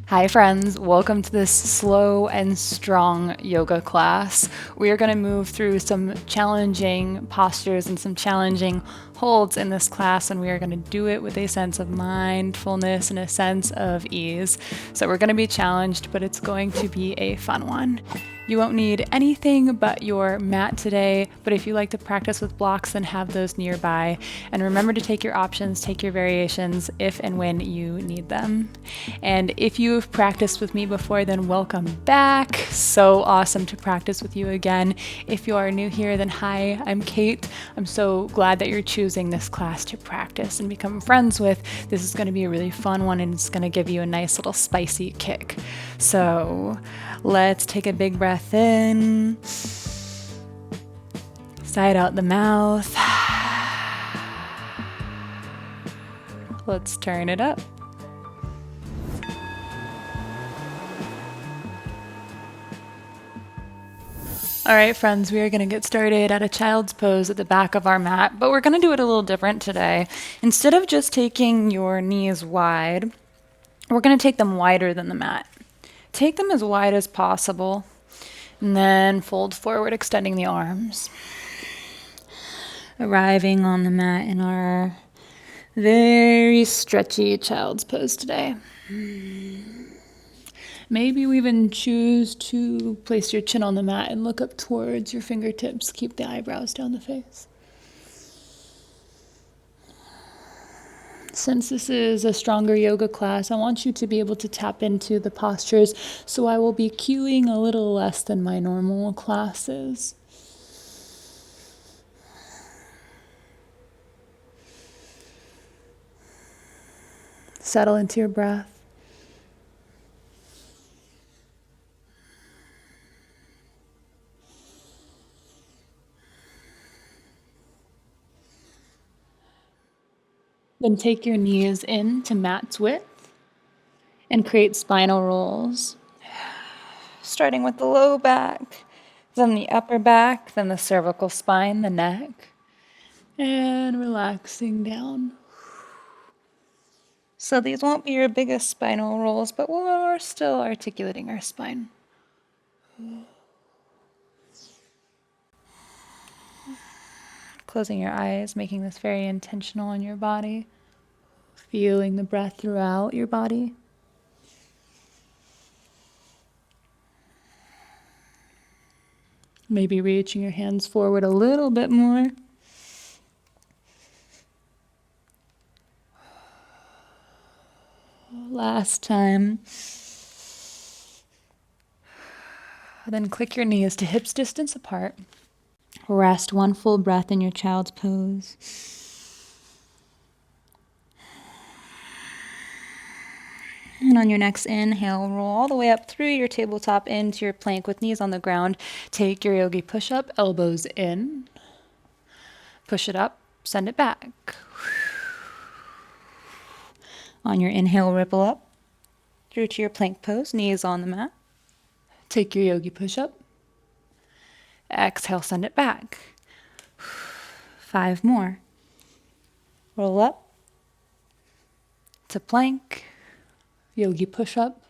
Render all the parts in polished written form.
Hi friends, welcome to this slow and strong yoga class. We are going to move through some challenging postures and some challenging holds in this class, and we are going to do it with a sense of mindfulness and a sense of ease. So we're going to be challenged, but it's going to be a fun one. You won't need anything but your mat today, but if you like to practice with blocks, then have those nearby. And remember to take your options, take your variations if and when you need them. And if you've practiced with me before, then welcome back. So awesome to practice with you again. If you are new here, then hi, I'm Kate. I'm so glad that you're choosing this class to practice and become friends with. This is going to be a really fun one, and it's going to give you a nice little spicy kick. So let's take a big breath in, side out the mouth. Let's turn it up. All right, friends, we are going to get started at a child's pose at the back of our mat, but we're going to do it a little different today. Instead of just taking your knees wide, we're going to take them wider than the mat. Take them as wide as possible, and then fold forward, extending the arms. Arriving on the mat in our very stretchy child's pose today. Maybe you even choose to place your chin on the mat and look up towards your fingertips. Keep the eyebrows down the face. Since this is a stronger yoga class, I want you to be able to tap into the postures, so I will be cueing a little less than my normal classes. Settle into your breath. Then take your knees in to mat's width and create spinal rolls. Starting with the low back, then the upper back, then the cervical spine, the neck, and relaxing down. So these won't be your biggest spinal rolls, but we're still articulating our spine. Closing your eyes, making this very intentional in your body. Feeling the breath throughout your body. Maybe reaching your hands forward a little bit more. Last time. Then click your knees to hips distance apart. Rest one full breath in your child's pose. And on your next inhale, roll all the way up through your tabletop into your plank with knees on the ground. Take your yogi push-up, elbows in. Push it up, send it back. On your inhale, ripple up through to your plank pose, knees on the mat. Take your yogi push-up. Exhale, send it back. 5 more. Roll up to plank, yogi push-up.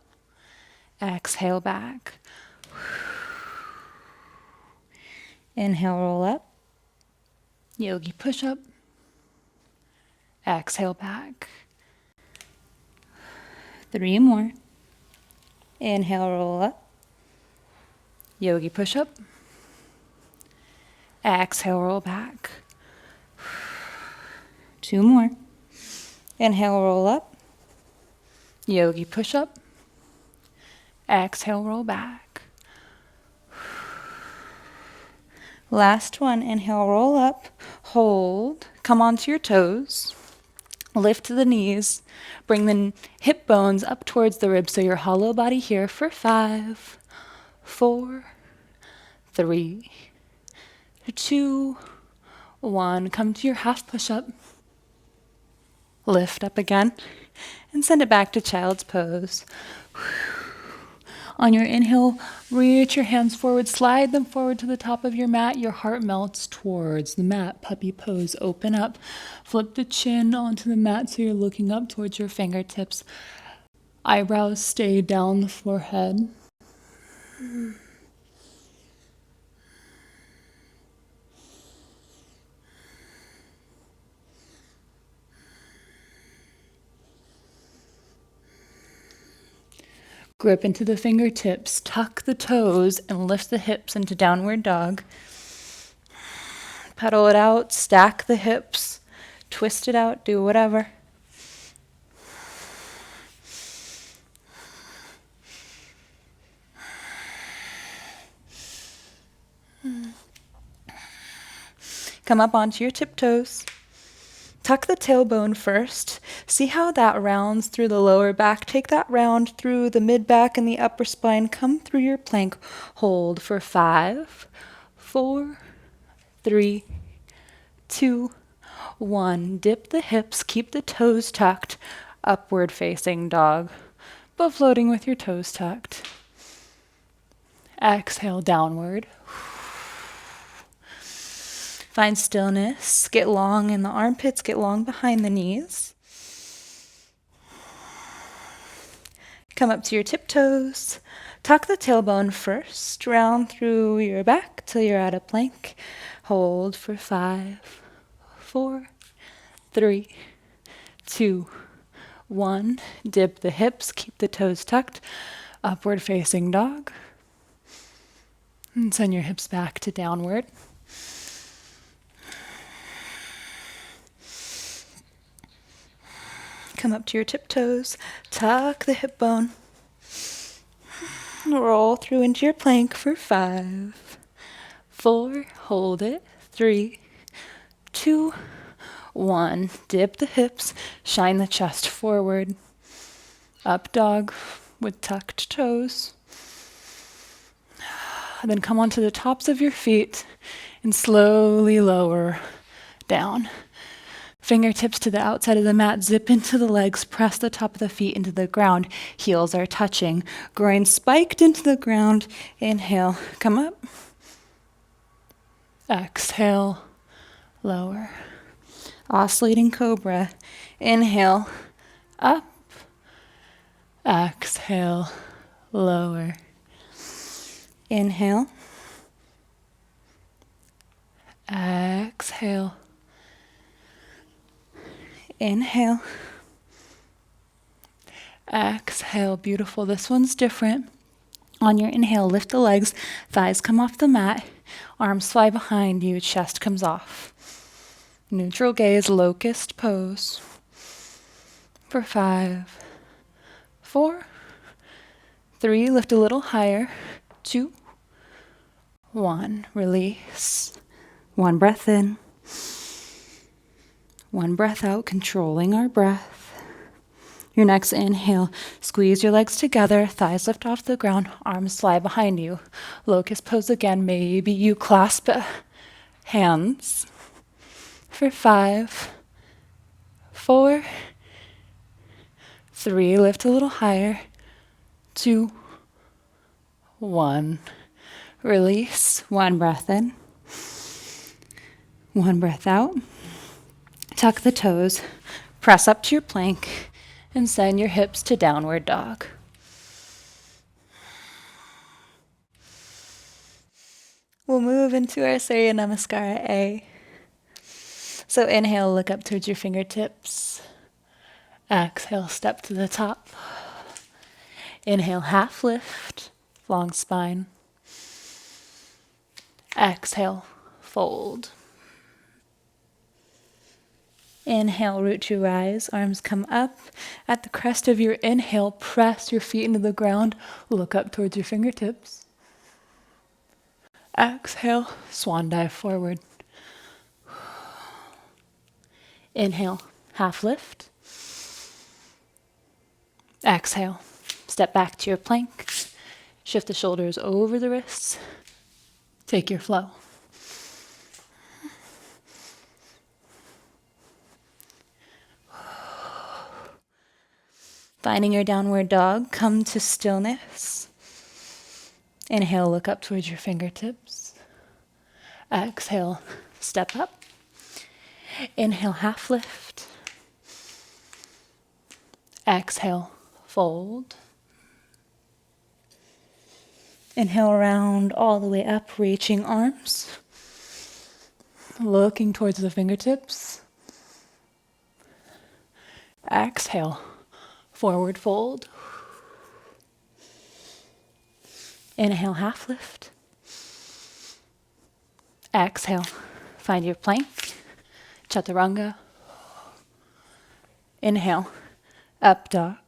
Exhale back. Inhale, roll up, yogi push-up. Exhale back. 3 more. Inhale, roll up, yogi push-up. Exhale, roll back. 2 more. Inhale, roll up, yogi push-up. Exhale, roll back. Last one. Inhale, roll up, hold, come onto your toes. Lift the knees, bring the hip bones up towards the ribs so your hollow body here for 5, 4, 3, 2, 1. Come to your half push-up. Lift up again and send it back to child's pose. On your inhale, reach your hands forward, slide them forward to the top of your mat. Your heart melts towards the mat. Puppy pose, open up. Flip the chin onto the mat so you're looking up towards your fingertips. Eyebrows stay down the forehead. Grip into the fingertips, tuck the toes, and lift the hips into downward dog. Pedal it out, stack the hips, twist it out, do whatever. Come up onto your tiptoes. Tuck the tailbone first. See how that rounds through the lower back. Take that round through the mid back and the upper spine. Come through your plank. Hold for 5, 4, 3, 2, 1. Dip the hips. Keep the toes tucked. Upward facing dog, but floating with your toes tucked. Exhale downward. Find stillness. Get long in the armpits. Get long behind the knees. Come up to your tiptoes. Tuck the tailbone first. Round through your back till you're at a plank. Hold for 5, 4, 3, 2, 1. Dip the hips. Keep the toes tucked. Upward facing dog. And send your hips back to downward. Come up to your tiptoes, tuck the hip bone, roll through into your plank for 5, 4, hold it, 3, 2, 1. Dip the hips, shine the chest forward, up dog with tucked toes. And then come onto the tops of your feet and slowly lower down. Fingertips to the outside of the mat, zip into the legs, press the top of the feet into the ground. Heels are touching. Groin spiked into the ground. Inhale, come up. Exhale, lower. Oscillating cobra. Inhale, up. Exhale, lower. Inhale. Exhale. Inhale. Exhale. Beautiful. This one's different. On your inhale, lift the legs. Thighs come off the mat. Arms fly behind you. Chest comes off. Neutral gaze, locust pose. For 5, 4, 3. Lift a little higher. 2, 1. Release. 1 breath in. 1 breath out, controlling our breath. Your next inhale, squeeze your legs together, thighs lift off the ground, arms fly behind you. Locust pose again, maybe you clasp hands. For 5, 4, 3, lift a little higher. 2, 1. Release. 1 breath in. 1 breath out. Tuck the toes, press up to your plank, and send your hips to downward dog. We'll move into our Surya Namaskara A. So inhale, look up towards your fingertips. Exhale, step to the top. Inhale, half lift, long spine. Exhale, fold. Inhale, root to rise, arms come up. At the crest of your inhale, press your feet into the ground. Look up towards your fingertips. Exhale, swan dive forward. Inhale, half lift. Exhale, step back to your plank. Shift the shoulders over the wrists. Take your flow. Finding your downward dog, come to stillness. Inhale, look up towards your fingertips. Exhale, step up. Inhale, half lift. Exhale, fold. Inhale, round all the way up, reaching arms. Looking towards the fingertips. Exhale, forward fold. Inhale, half lift. Exhale, find your plank, chaturanga. Inhale, up dog.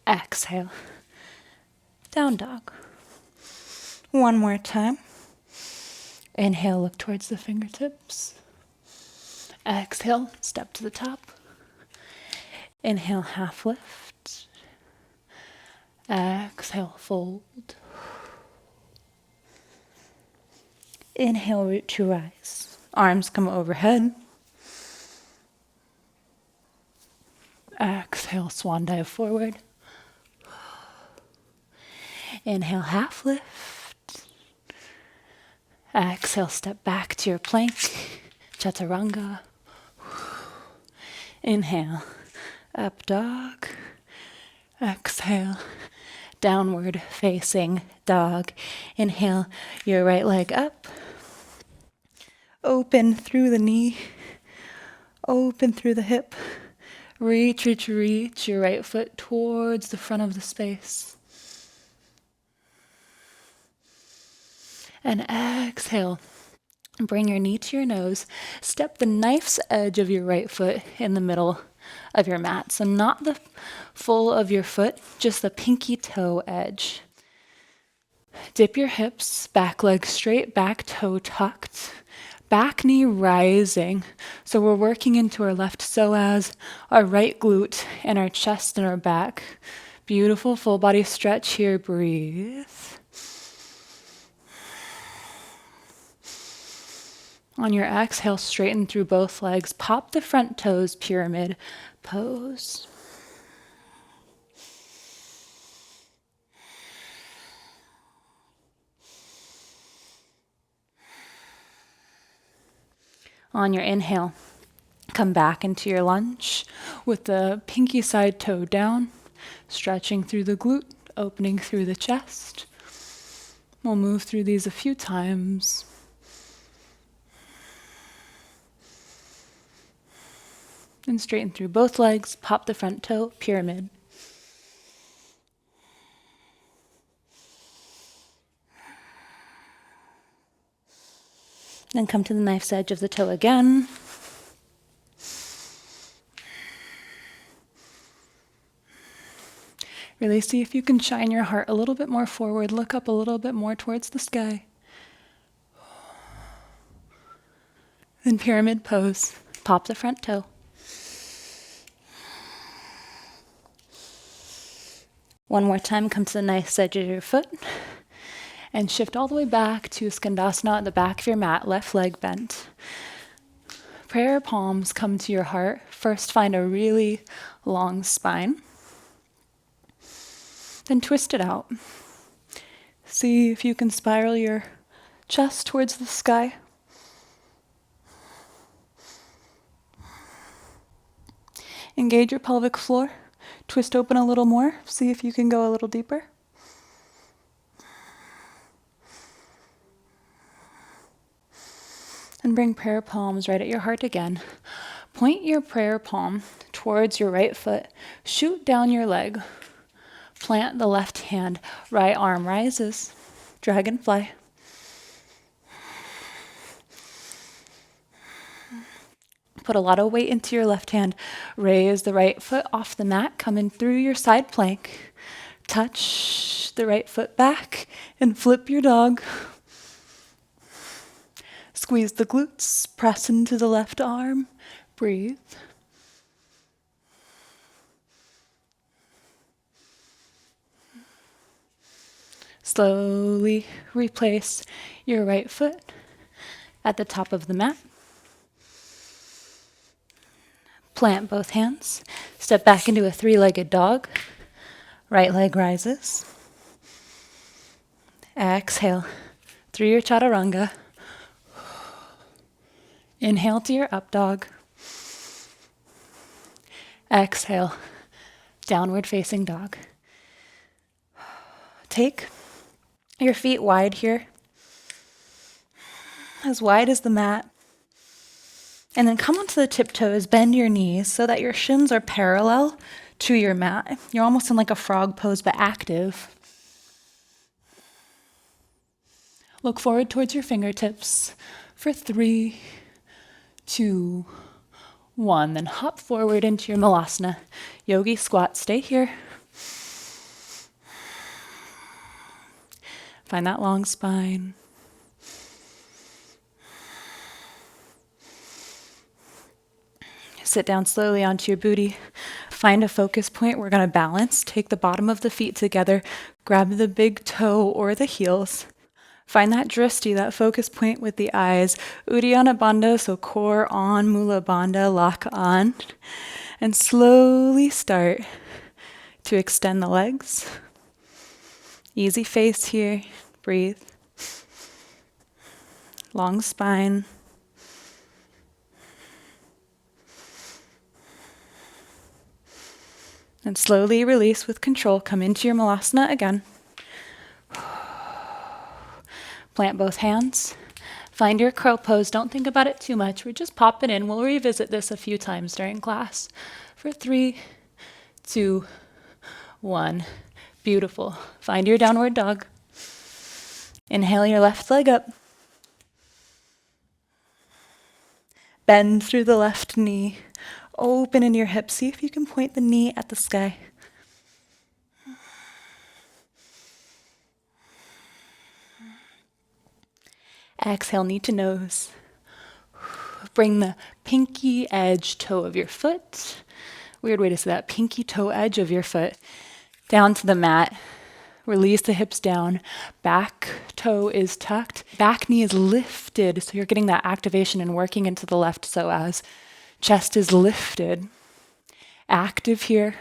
Exhale, down dog. One more time. Inhale, look towards the fingertips. Exhale, step to the top. Inhale, half lift. Exhale, fold. Inhale, root to rise. Arms come overhead. Exhale, swan dive forward. Inhale, half lift. Exhale, step back to your plank, chaturanga. Inhale, up dog. Exhale, downward facing dog. Inhale, your right leg up. Open through the knee. Open through the hip. Reach, reach, reach your right foot towards the front of the space. And exhale. Bring your knee to your nose. Step the knife's edge of your right foot in the middle of your mat. So not the full of your foot, just the pinky toe edge. Dip your hips, back leg straight, back toe tucked. Back knee rising. So we're working into our left psoas, our right glute, and our chest and our back. Beautiful full body stretch here. Breathe. On your exhale, straighten through both legs. Pop the front toes, pyramid pose. On your inhale, come back into your lunge with the pinky side toe down, stretching through the glute, opening through the chest. We'll move through these a few times. And straighten through both legs, pop the front toe, pyramid. Then come to the knife's edge of the toe again. Really see if you can shine your heart a little bit more forward, look up a little bit more towards the sky. Then pyramid pose, pop the front toe. One more time, come to the knife's edge of your foot and shift all the way back to Skandasana at the back of your mat, left leg bent. Prayer palms come to your heart. First, find a really long spine. Then twist it out. See if you can spiral your chest towards the sky. Engage your pelvic floor. Twist open a little more. See if you can go a little deeper. And bring prayer palms right at your heart again. Point your prayer palm towards your right foot. Shoot down your leg. Plant the left hand. Right arm rises. Dragonfly. Put a lot of weight into your left hand. Raise the right foot off the mat. Come in through your side plank. Touch the right foot back and flip your dog. Squeeze the glutes. Press into the left arm. Breathe. Slowly replace your right foot at the top of the mat. Plant both hands. Step back into a three-legged dog. Right leg rises. Exhale through your chaturanga. Inhale to your up dog. Exhale, downward facing dog. Take your feet wide here, as wide as the mat. And then come onto the tiptoes, bend your knees so that your shins are parallel to your mat. You're almost in like a frog pose, but active. Look forward towards your fingertips for 3, 2, 1. Then hop forward into your malasana. Yogi squat, stay here. Find that long spine. Sit down slowly onto your booty. Find a focus point. We're going to balance. Take the bottom of the feet together. Grab the big toe or the heels. Find that drishti, that focus point with the eyes. Uddiyana Bandha, so core on, Mula Bandha, lock on. And slowly start to extend the legs. Easy face here. Breathe. Long spine. And slowly release with control. Come into your malasana again. Plant both hands. Find your crow pose. Don't think about it too much. We're just popping in. We'll revisit this a few times during class. For 3, 2, 1. Beautiful. Find your downward dog. Inhale your left leg up. Bend through the left knee. Open in your hips. See if you can point the knee at the sky. Exhale, knee to nose. Bring the pinky edge toe of your foot. Weird way to say that. Pinky toe edge of your foot down to the mat. Release the hips down. Back toe is tucked. Back knee is lifted. So you're getting that activation and working into the left psoas. Chest is lifted. Active here.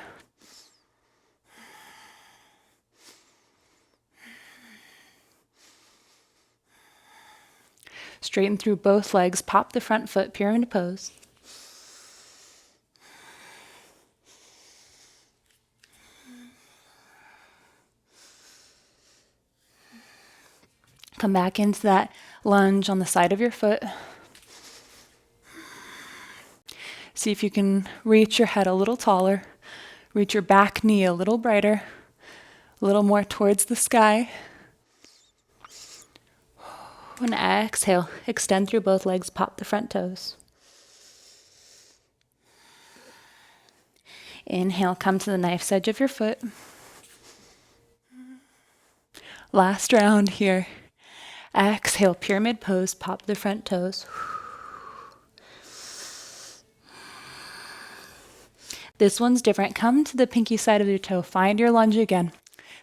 Straighten through both legs. Pop the front foot. Pyramid pose. Come back into that lunge on the side of your foot. See if you can reach your head a little taller. Reach your back knee a little brighter. A little more towards the sky. And exhale. Extend through both legs. Pop the front toes. Inhale. Come to the knife's edge of your foot. Last round here. Exhale, pyramid pose, pop the front toes. This one's different. Come to the pinky side of your toe. Find your lunge again.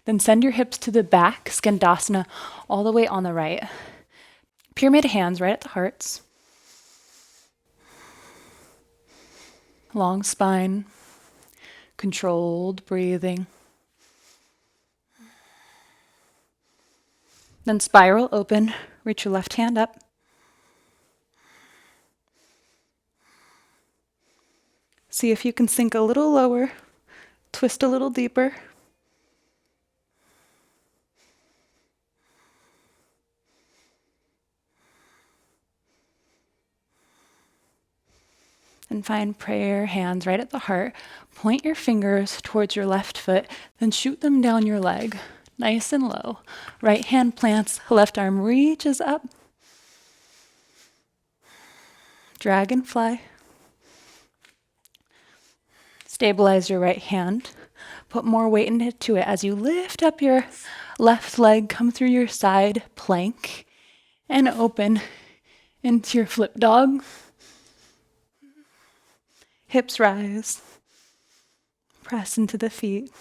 Then send your hips to the back, Skandasana, all the way on the right. Pyramid hands right at the hearts. Long spine. Controlled breathing. Then spiral open, reach your left hand up. See if you can sink a little lower, twist a little deeper. And find prayer hands right at the heart. Point your fingers towards your left foot, then shoot them down your leg. Nice and low. Right hand plants, left arm reaches up. Dragonfly. Stabilize your right hand. Put more weight into it as you lift up your left leg, come through your side plank, and open into your flip dog. Hips rise. Press into the feet.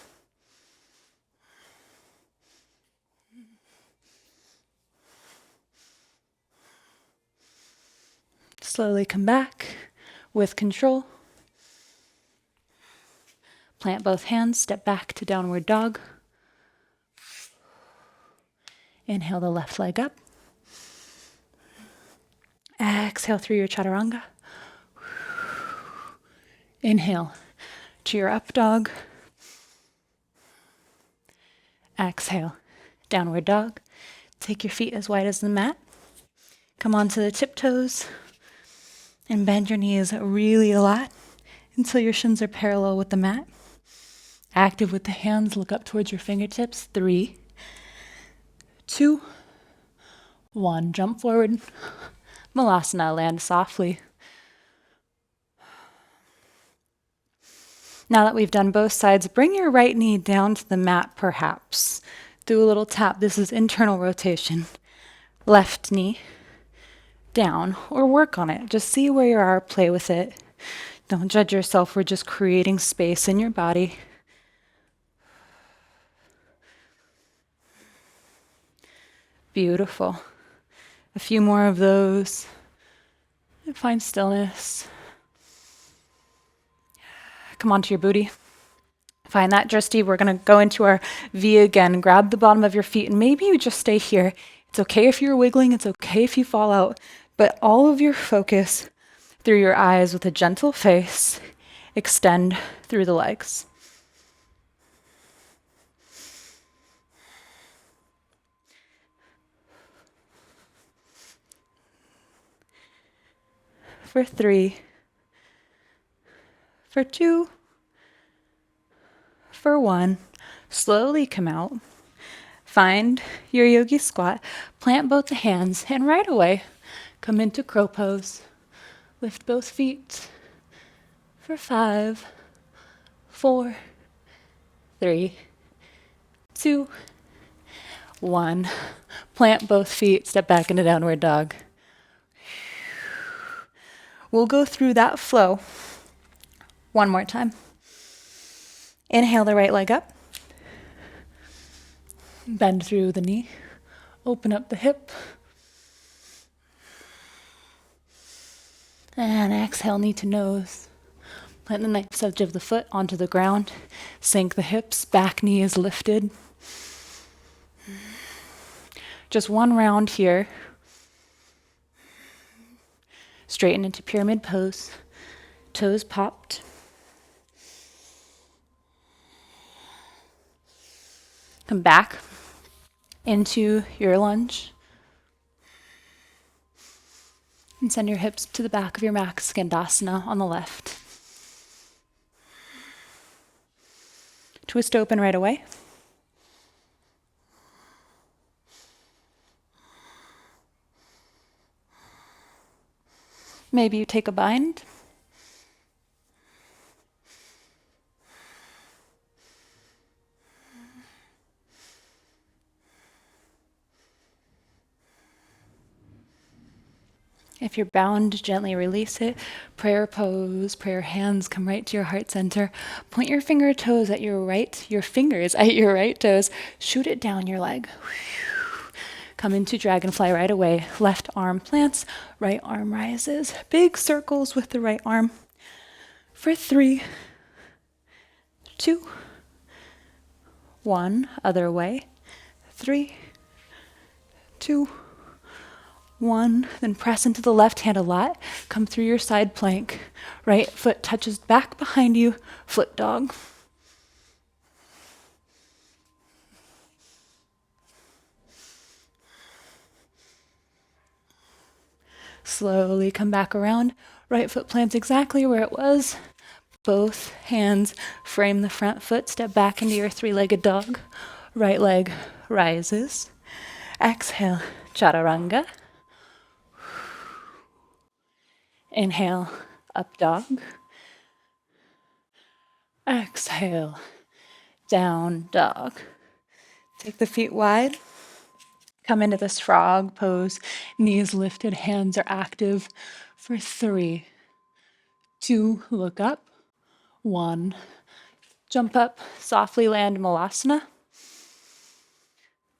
Slowly come back with control. Plant both hands, step back to downward dog. Inhale the left leg up. Exhale through your chaturanga. Inhale, to your up dog. Exhale, downward dog. Take your feet as wide as the mat. Come onto the tiptoes and bend your knees really a lot until your shins are parallel with the mat. Active with the hands, look up towards your fingertips. 3, 2, 1. Jump forward. Malasana, land softly. Now that we've done both sides, bring your right knee down to the mat perhaps. Do a little tap. This is internal rotation. Left knee down, or work on it. Just see where you are, play with it. Don't judge yourself. We're just creating space in your body. Beautiful. A few more of those. And find stillness. Come onto your booty. Find that drishti. We're going to go into our V again. Grab the bottom of your feet, and maybe you just stay here. It's okay if you're wiggling. It's okay if you fall out. But all of your focus through your eyes with a gentle face. Extend through the legs. For 3, for 2, for 1, slowly come out. Find your yogi squat, plant both the hands, and right away, come into crow pose. Lift both feet. For 5, 4, 3, 2, 1. Plant both feet, step back into downward dog. We'll go through that flow one more time. Inhale the right leg up. Bend through the knee. Open up the hip. And exhale, knee to nose. Plant the nice edge of the foot onto the ground. Sink the hips, back knee is lifted. Just one round here. Straighten into pyramid pose. Toes popped. Come back into your lunge. And send your hips to the back of your mat, Skandasana on the left. Twist open right away. Maybe you take a bind. If you're bound, gently release it. Prayer pose, prayer hands, come right to your heart center. Point your fingers at your right toes. Shoot it down your leg. Come into dragonfly right away. Left arm plants, right arm rises. Big circles with the right arm. For 3, 2, 1. Other way. 3, 2, 1. Then press into the left hand a lot. Come through your side plank. Right foot touches back behind you. Foot dog. Slowly come back around. Right foot plants exactly where it was. Both hands frame the front foot. Step back into your 3-legged dog. Right leg rises. Exhale, chaturanga. Inhale, up dog. Exhale, down dog. Take the feet wide. Come into this frog pose. Knees lifted, hands are active. For 3, 2, look up. 1, jump up, softly land malasana.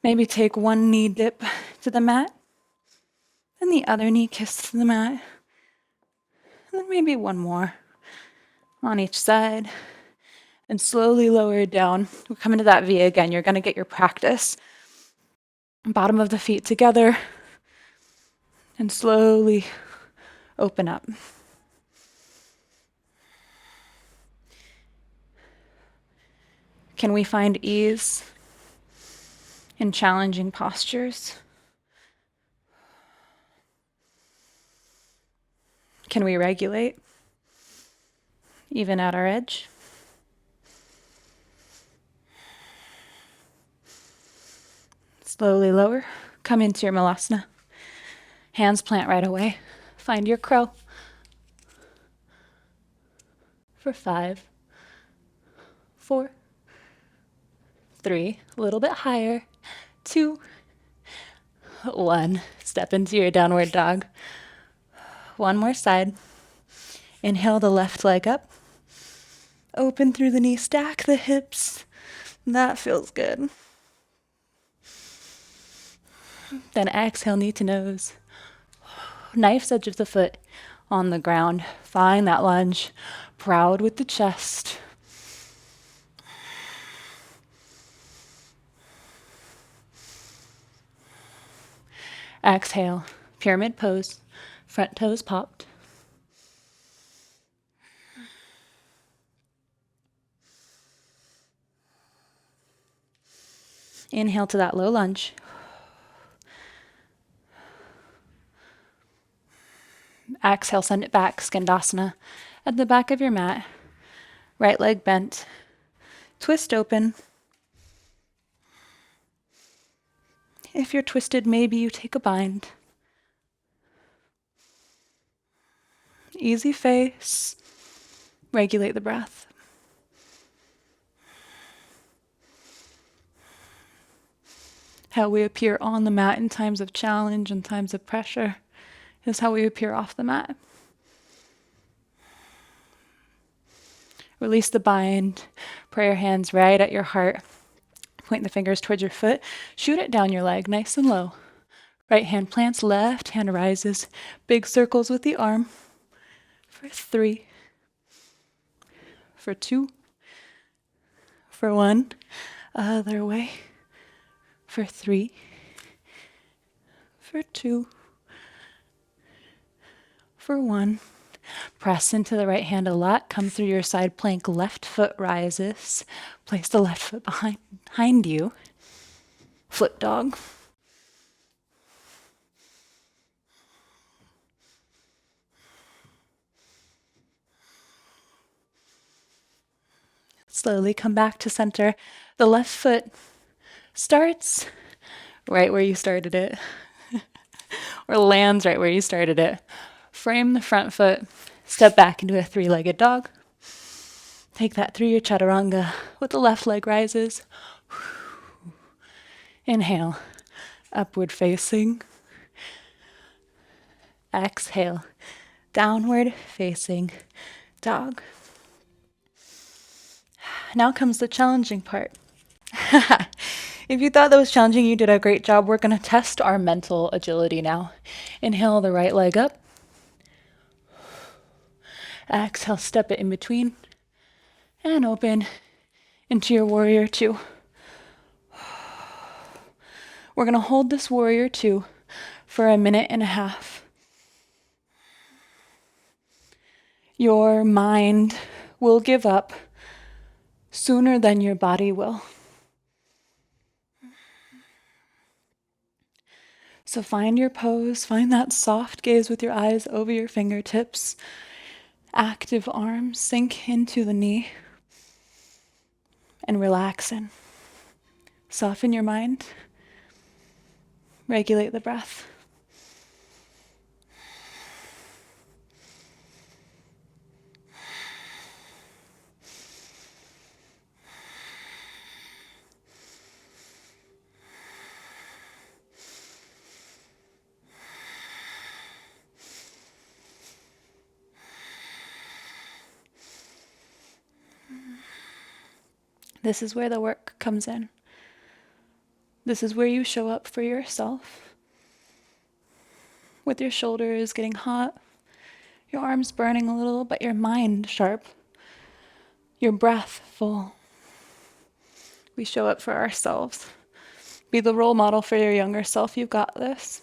Maybe take one knee dip to the mat, and the other knee kiss to the mat. And then maybe one more on each side. And slowly lower it down. We'll come into that V again. You're going to get your practice. Bottom of the feet together. And slowly open up. Can we find ease in challenging postures? Can we regulate, even at our edge? Slowly lower. Come into your malasana. Hands plant right away. Find your crow. For 5, 4, 3, a little bit higher, 2, 1. Step into your downward dog. One more side. Inhale the left leg up. Open through the knee, stack the hips. That feels good. Then exhale, knee to nose. Knife's edge of the foot on the ground. Find that lunge. Proud with the chest. Exhale, pyramid pose. Front toes popped. Inhale to that low lunge. Exhale, send it back, Skandasana. At the back of your mat, right leg bent. Twist open. If you're twisted, maybe you take a bind. Easy face. Regulate the breath. How we appear on the mat in times of challenge and times of pressure is how we appear off the mat. Release the bind. Pray your hands right at your heart. Point the fingers towards your foot. Shoot it down your leg, nice and low. Right hand plants, left hand rises. Big circles with the arm. For 3. For 2. For 1. Other way. For 3. For 2. For 1. Press into the right hand a lot. Come through your side plank. Left foot rises. Place the left foot behind you. Flip dog. Slowly come back to center. The left foot starts right where you started it, or lands right where you started it. Frame the front foot. Step back into a 3-legged dog. Take that through your chaturanga with the left leg rises. Inhale, upward facing. Exhale, downward facing dog. Now comes the challenging part. If you thought that was challenging, you did a great job. We're going to test our mental agility now. Inhale the right leg up. Exhale, step it in between. And open into your warrior 2. We're going to hold this warrior 2 for 1.5 minutes. Your mind will give up sooner than your body will. So find your pose, find that soft gaze with your eyes over your fingertips. Active arms, sink into the knee. And relax in. Soften your mind. Regulate the breath. This is where the work comes in. This is where you show up for yourself. With your shoulders getting hot, your arms burning a little, but your mind sharp, your breath full. We show up for ourselves. Be the role model for your younger self. You've got this.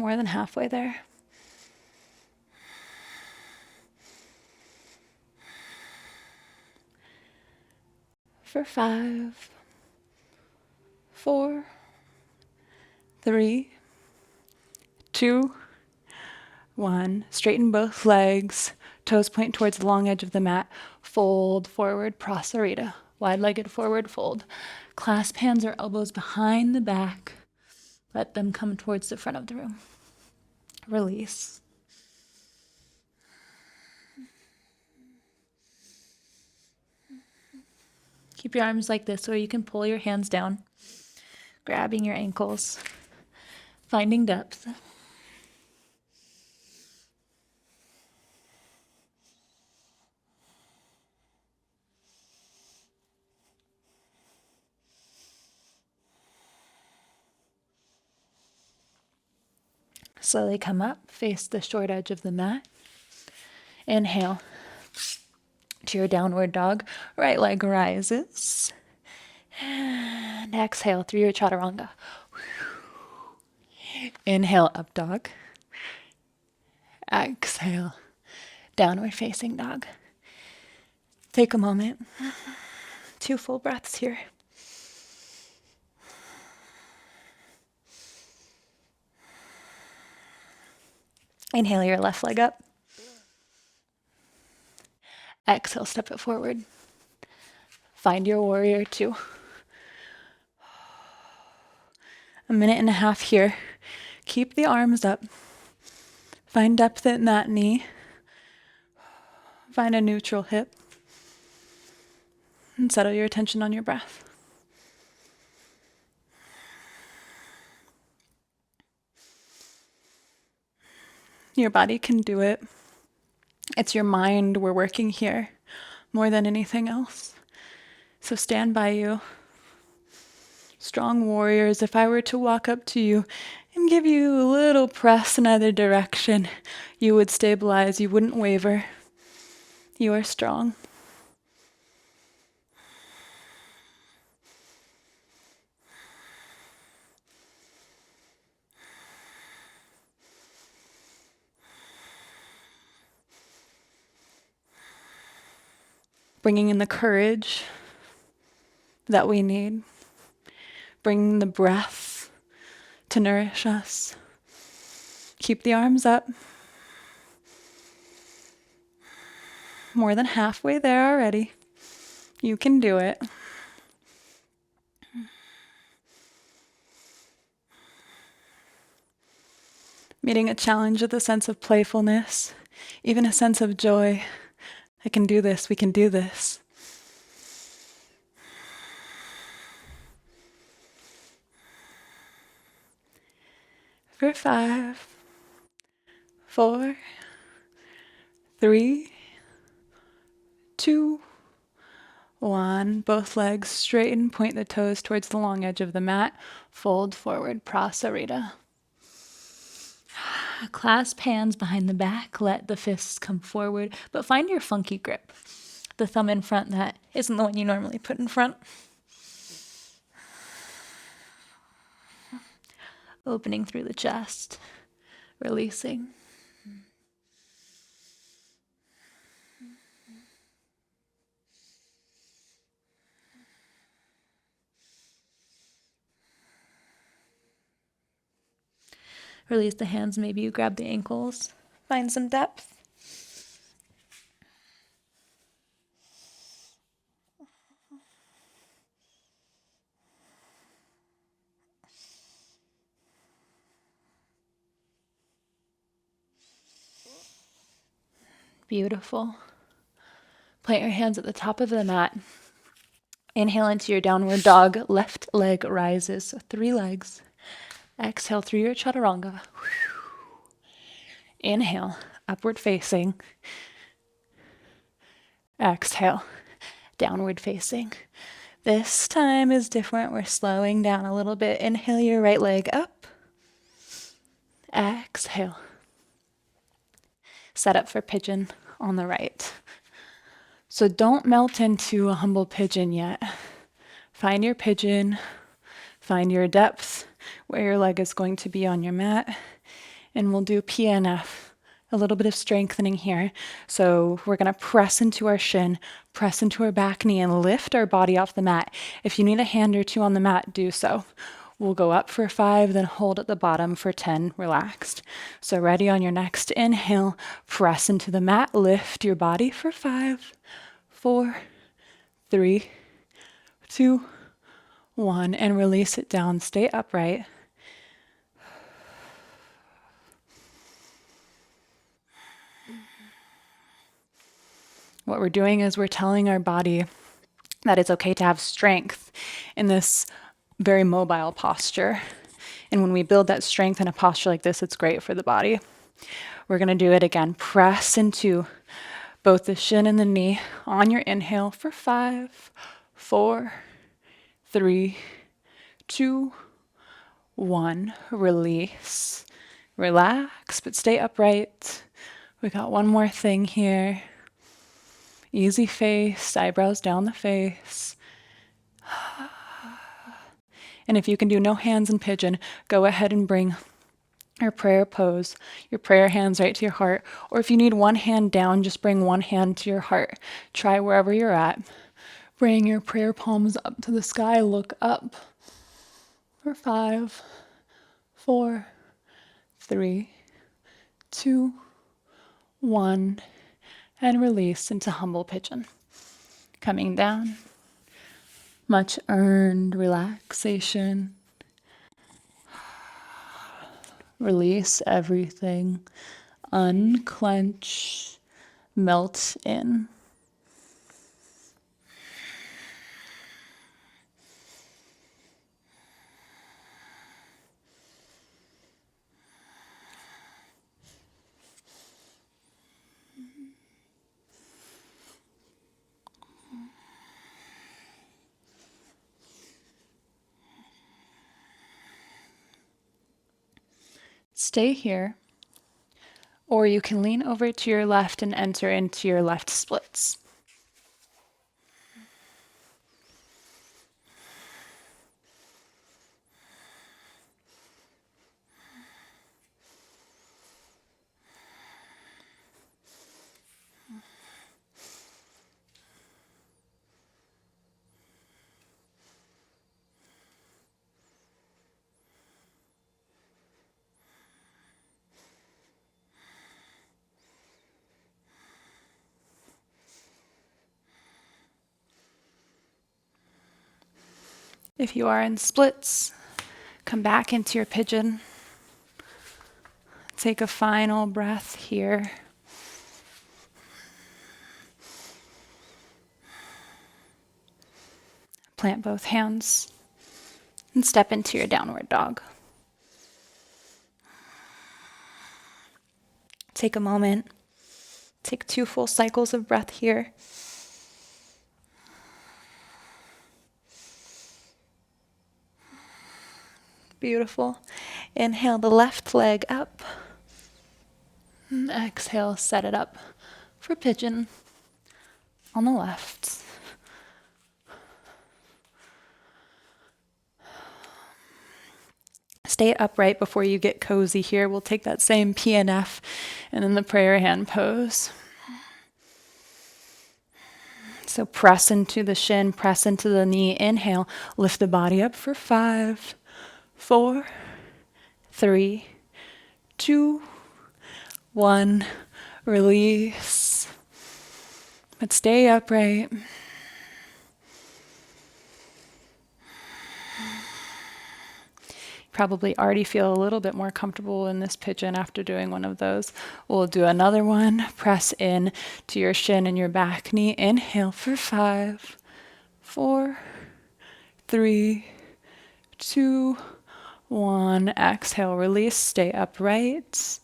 More than halfway there. For 5, 4, 3, 2, 1. Straighten both legs. Toes point towards the long edge of the mat. Fold forward, prasarita. Wide-legged forward fold. Clasp hands or elbows behind the back. Let them come towards the front of the room. Release. Keep your arms like this, or you can pull your hands down, grabbing your ankles, finding depth. Slowly come up, face the short edge of the mat. Inhale to your downward dog. Right leg rises. And exhale through your chaturanga. Inhale, up dog. Exhale, downward facing dog. Take a moment. 2 full breaths here. Inhale your left leg up. Exhale, step it forward. Find your warrior 2. A minute and a half here. Keep the arms up. Find depth in that knee. Find a neutral hip. And settle your attention on your breath. Your body can do it. It's your mind we're working here more than anything else. So stand by you. Strong warriors, if I were to walk up to you and give you a little press in either direction, you would stabilize, you wouldn't waver. You are strong. Bringing in the courage that we need. Bringing the breath to nourish us. Keep the arms up. More than halfway there already. You can do it. Meeting a challenge with a sense of playfulness, even a sense of joy. I can do this, we can do this. For 5, 4, 3, 2, 1. Both legs straighten, point the toes towards the long edge of the mat. Fold forward, prasarita. Clasp hands behind the back, let the fists come forward, but find your funky grip. The thumb in front that isn't the one you normally put in front. Opening through the chest, releasing. Release the hands, maybe you grab the ankles. Find some depth. Beautiful. Plant your hands at the top of the mat. Inhale into your downward dog. Left leg rises, so 3 legs. Exhale through your chaturanga. Inhale, upward facing. Exhale, downward facing. This time is different. We're slowing down a little bit. Inhale your right leg up. Exhale. Set up for pigeon on the right. So don't melt into a humble pigeon yet. Find your pigeon. Find your depth, where your leg is going to be on your mat. And we'll do PNF, a little bit of strengthening here. So we're going to press into our shin, press into our back knee, and lift our body off the mat. If you need a hand or two on the mat, do so. We'll go up for 5, then hold at the bottom for 10, relaxed. So ready on your next inhale, press into the mat, lift your body for 5, 4, 3, 2, 1, and release it down. Stay upright. What we're doing is we're telling our body that it's okay to have strength in this very mobile posture. And when we build that strength in a posture like this, it's great for the body. We're going to do it again. Press into both the shin and the knee on your inhale for 5, 4, 3, 2, 1. Release. Relax, but stay upright. We got one more thing here. Easy face, eyebrows down the face. And if you can do no hands in pigeon, go ahead and bring your prayer pose, your prayer hands right to your heart. Or if you need one hand down, just bring one hand to your heart. Try wherever you're at. Bring your prayer palms up to the sky. Look up for 5, 4, 3, 2, 1. And release into humble pigeon. Coming down. Much earned relaxation. Release everything. Unclench. Melt in. Stay here, or you can lean over to your left and enter into your left splits. If you are in splits, come back into your pigeon. Take a final breath here. Plant both hands and step into your downward dog. Take a moment. Take 2 full cycles of breath here. Beautiful. Inhale the left leg up. And exhale, set it up for pigeon on the left. Stay upright before you get cozy here. We'll take that same PNF and then the prayer hand pose. So press into the shin, press into the knee. Inhale, lift the body up for 5, 4, 3, 2, 1. Release. But stay upright. Probably already feel a little bit more comfortable in this pigeon after doing one of those. We'll do another one. Press in to your shin and your back knee. Inhale for 5, 4, 3, 2, 1. Exhale, release, stay upright.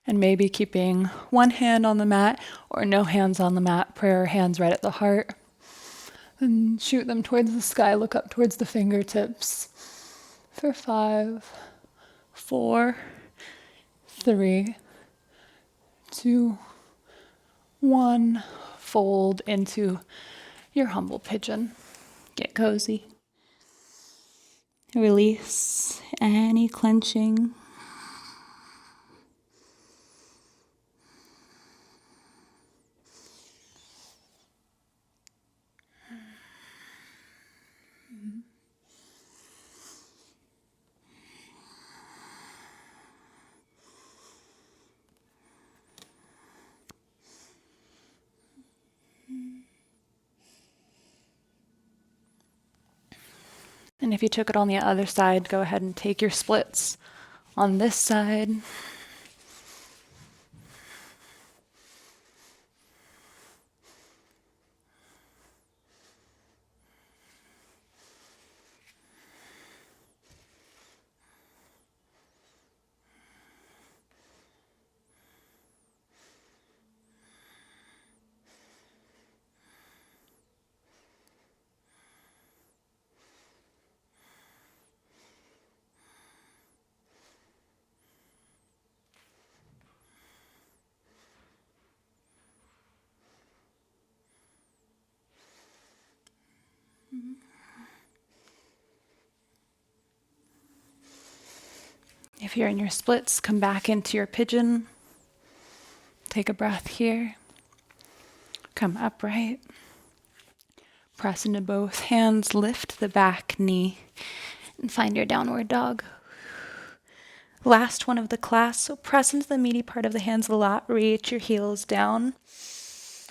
And maybe keeping one hand on the mat or no hands on the mat, prayer hands right at the heart. And shoot them towards the sky, look up towards the fingertips. For 5, 4, 3, 2, 1. Fold into your humble pigeon. Get cozy. Release any clenching. And if you took it on the other side, go ahead and take your splits on this side. If you're in your splits, come back into your pigeon. Take a breath here. Come upright. Press into both hands, lift the back knee, and find your downward dog. Last one of the class, so press into the meaty part of the hands a lot. Reach your heels down.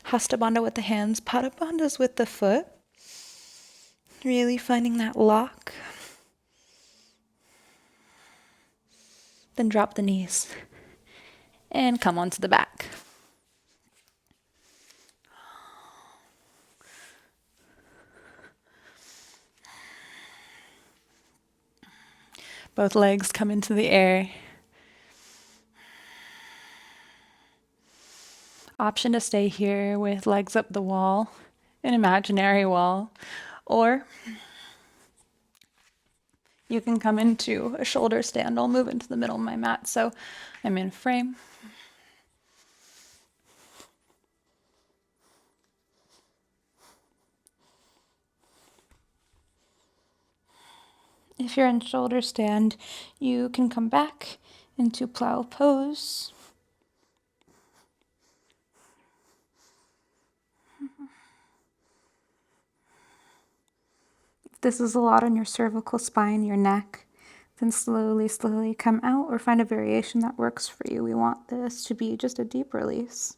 Hasta Bandha with the hands, Pada Bandhas with the foot. Really finding that lock. Then drop the knees and come onto the back. Both legs come into the air. Option to stay here with legs up the wall, an imaginary wall, or you can come into a shoulder stand. I'll move into the middle of my mat so I'm in frame. If you're in shoulder stand, you can come back into plow pose. If this is a lot on your cervical spine, your neck, then slowly, slowly come out or find a variation that works for you. We want this to be just a deep release.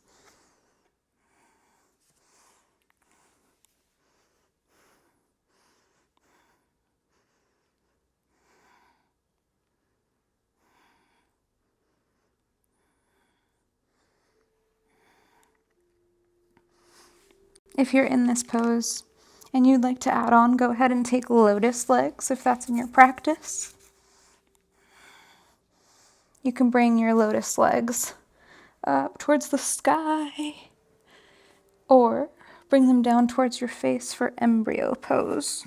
If you're in this pose and you'd like to add on, go ahead and take lotus legs if that's in your practice. You can bring your lotus legs up towards the sky or bring them down towards your face for embryo pose.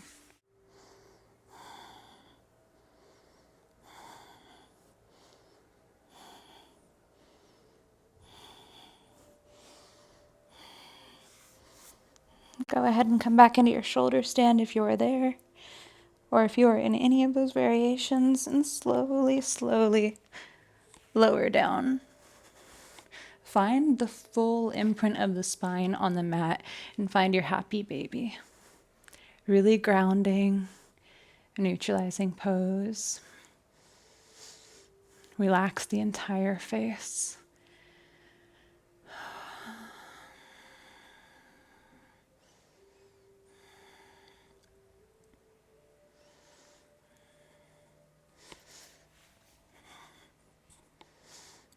Go ahead and come back into your shoulder stand if you are there, or if you are in any of those variations, and slowly, slowly lower down. Find the full imprint of the spine on the mat and find your happy baby. Really grounding, neutralizing pose. Relax the entire face.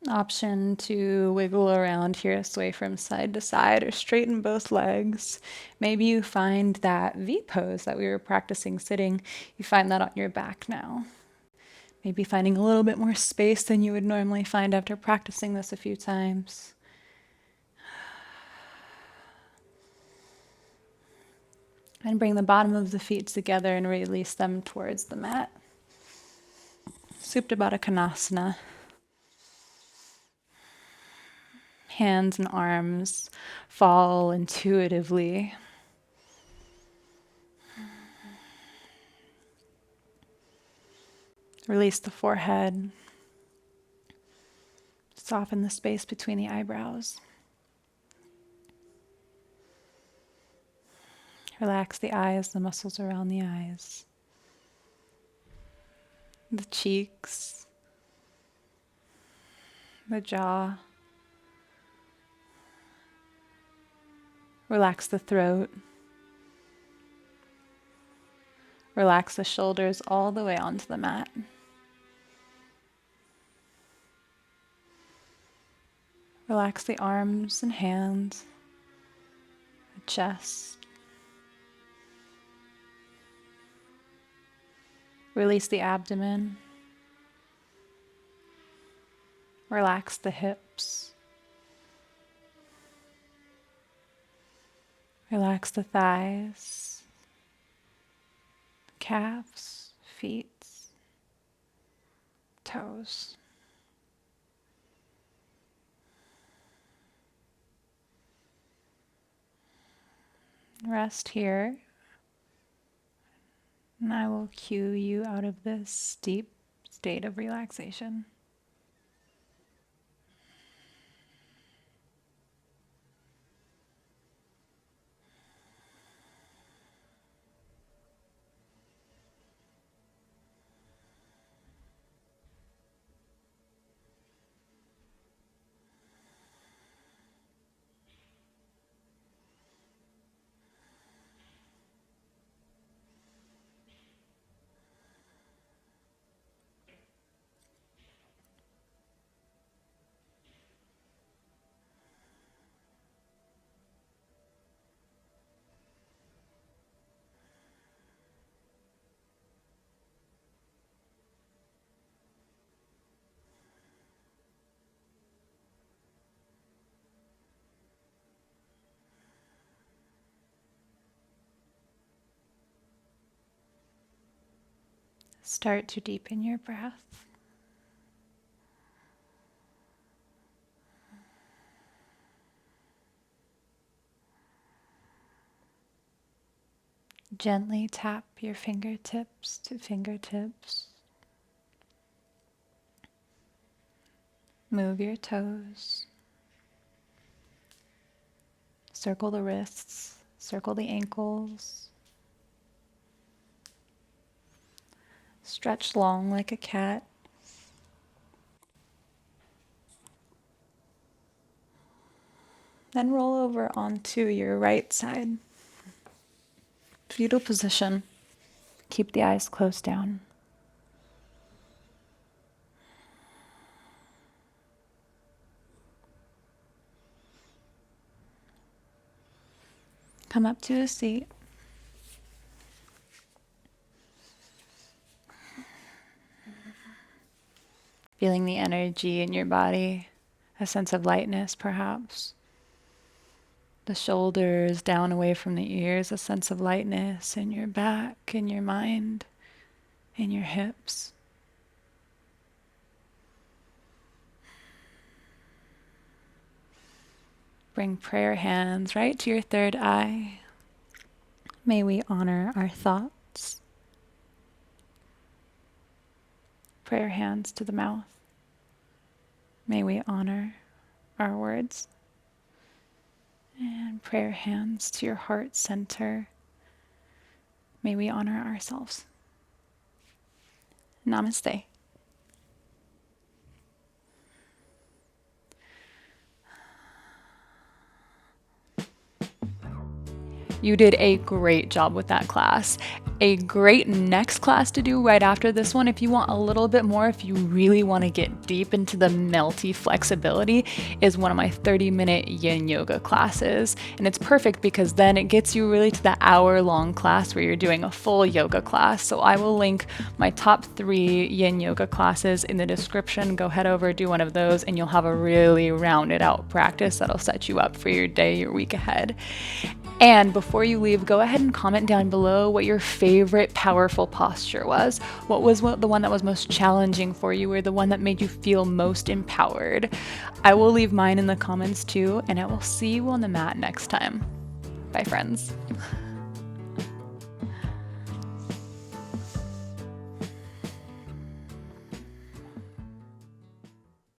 Option to wiggle around here, sway from side to side, or straighten both legs. Maybe you find that V pose that we were practicing sitting, you find that on your back now. Maybe finding a little bit more space than you would normally find after practicing this a few times. And bring the bottom of the feet together and release them towards the mat. Supta Baddha Konasana. Hands and arms fall intuitively. Release the forehead. Soften the space between the eyebrows. Relax the eyes, the muscles around the eyes. The cheeks. The jaw. Relax the throat. Relax the shoulders all the way onto the mat. Relax the arms and hands, the chest. Release the abdomen. Relax the hips. Relax the thighs, calves, feet, toes. Rest here, and I will cue you out of this deep state of relaxation. Start to deepen your breath. Gently tap your fingertips to fingertips. Move your toes. Circle the wrists, circle the ankles. Stretch long like a cat. Then roll over onto your right side. Fetal position. Keep the eyes closed down. Come up to a seat. Feeling the energy in your body, a sense of lightness perhaps. The shoulders down away from the ears, a sense of lightness in your back, in your mind, in your hips. Bring prayer hands right to your third eye. May we honor our thoughts. Prayer hands to the mouth. May we honor our words. And prayer hands to your heart center. May we honor ourselves. Namaste. You did a great job with that class. A great next class to do right after this one, if you want a little bit more, if you really want to get deep into the melty flexibility, is one of my 30-minute yin yoga classes. And it's perfect because then it gets you really to the hour-long class where you're doing a full yoga class. So I will link my top 3 yin yoga classes in the description. Go head over, do one of those, and you'll have a really rounded out practice that'll set you up for your day, your week ahead. And before you leave, go ahead and comment down below what your favorite powerful posture was. What was the one that was most challenging for you, or the one that made you feel most empowered? I will leave mine in the comments too, and I will see you on the mat next time. Bye, friends.